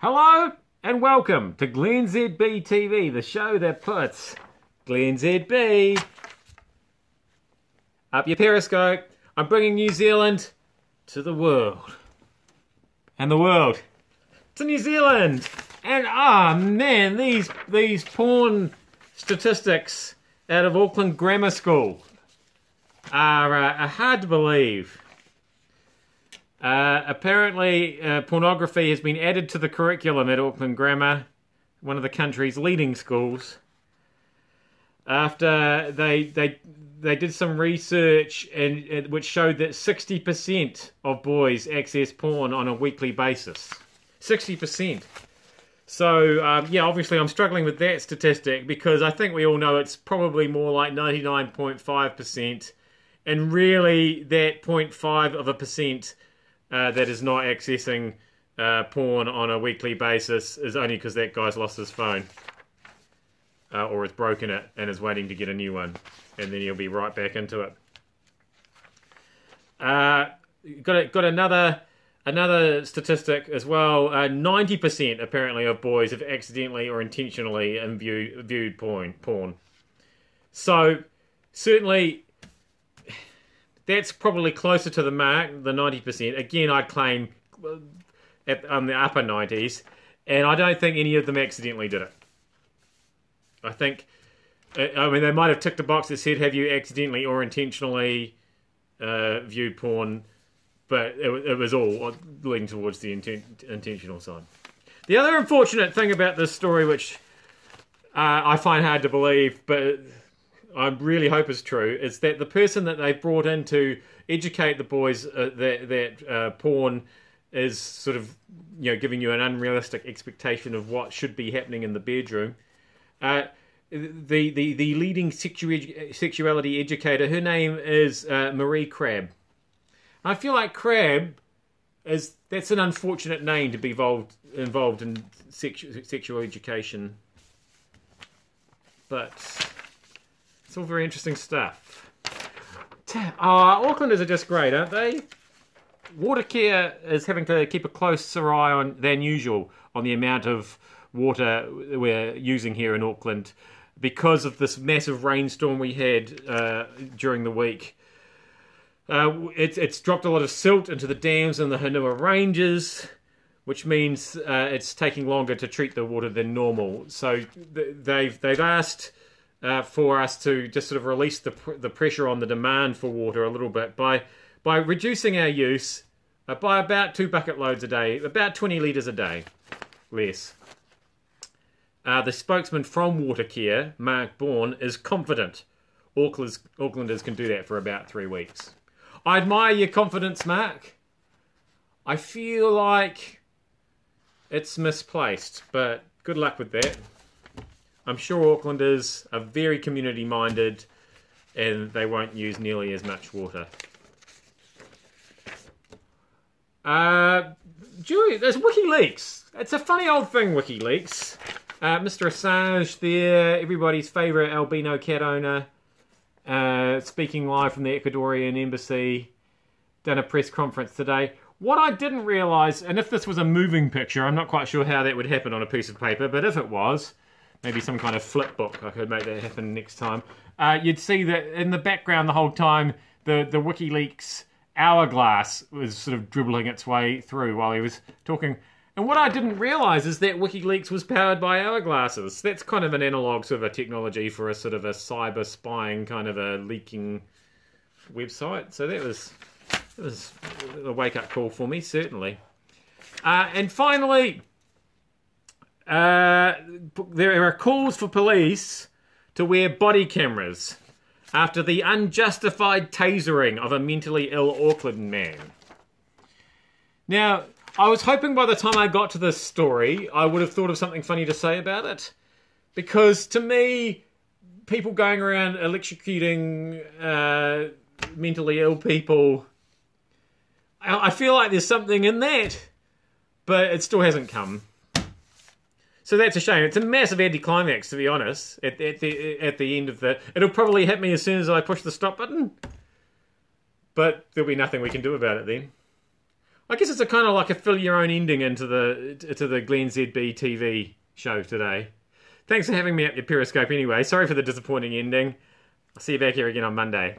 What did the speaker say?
Hello and welcome to glennzb TV, the show that puts glennzb up your Periscope. I'm bringing New Zealand to the world. And the world to New Zealand. And man, these porn statistics out of Auckland Grammar School are hard to believe. Apparently, pornography has been added to the curriculum at Auckland Grammar, one of the country's leading schools, after they did some research which showed that 60% of boys access porn on a weekly basis. 60%. So, yeah, obviously I'm struggling with that statistic because I think we all know it's probably more like 99.5%, and really that 0.5% that is not accessing porn on a weekly basis is only because that guy's lost his phone or has broken it and is waiting to get a new one, and then he'll be right back into it. Got another statistic as well. 90% apparently of boys have accidentally or intentionally viewed porn. So certainly that's probably closer to the mark, the 90%. Again, I'd claim on the upper 90s, and I don't think any of them accidentally did it. I think, I mean, they might have ticked a box that said, have you accidentally or intentionally viewed porn, but it was all leading towards the intentional side. The other unfortunate thing about this story, which I find hard to believe, but I really hope is true, is that the person that they brought in to educate the boys that porn is sort of, you know, giving you an unrealistic expectation of what should be happening in the bedroom. The leading sexuality educator, her name is Marie Crabb. I feel like Crabb that's an unfortunate name to be involved in sexual education, but it's all very interesting stuff. Aucklanders are just great, aren't they? Watercare is having to keep a closer eye than usual on the amount of water we're using here in Auckland because of this massive rainstorm we had during the week. It's dropped a lot of silt into the dams and the Hanua Ranges, which means it's taking longer to treat the water than normal. So they've asked for us to just sort of release the pressure on the demand for water a little bit by reducing our use by about 2 bucket loads a day, about 20 litres a day, less. The spokesman from Watercare, Mark Bourne, is confident Aucklanders can do that for about 3 weeks. I admire your confidence, Mark. I feel like it's misplaced, but good luck with that. I'm sure Aucklanders are very community-minded and they won't use nearly as much water. Julie, there's WikiLeaks. It's a funny old thing, WikiLeaks. Mr. Assange there, everybody's favourite albino cat owner, speaking live from the Ecuadorian embassy, done a press conference today. What I didn't realise, and if this was a moving picture, I'm not quite sure how that would happen on a piece of paper, but if it was, maybe some kind of flip book, I could make that happen next time. You'd see that in the background the whole time, the WikiLeaks hourglass was sort of dribbling its way through while he was talking. And what I didn't realise is that WikiLeaks was powered by hourglasses. That's kind of an analogue sort of a technology for a sort of a cyber spying kind of a leaking website. So that was a wake-up call for me, certainly. And finally, there are calls for police to wear body cameras after the unjustified tasering of a mentally ill Auckland man. Now, I was hoping by the time I got to this story, I would have thought of something funny to say about it. Because to me, people going around electrocuting mentally ill people, I feel like there's something in that, but it still hasn't come. So that's a shame. It's a massive anticlimax, to be honest, at the end of the... It'll probably hit me as soon as I push the stop button, but there'll be nothing we can do about it then. I guess it's a kind of like a fill your own ending into the Glenn ZB TV show today. Thanks for having me at your Periscope anyway. Sorry for the disappointing ending. I'll see you back here again on Monday.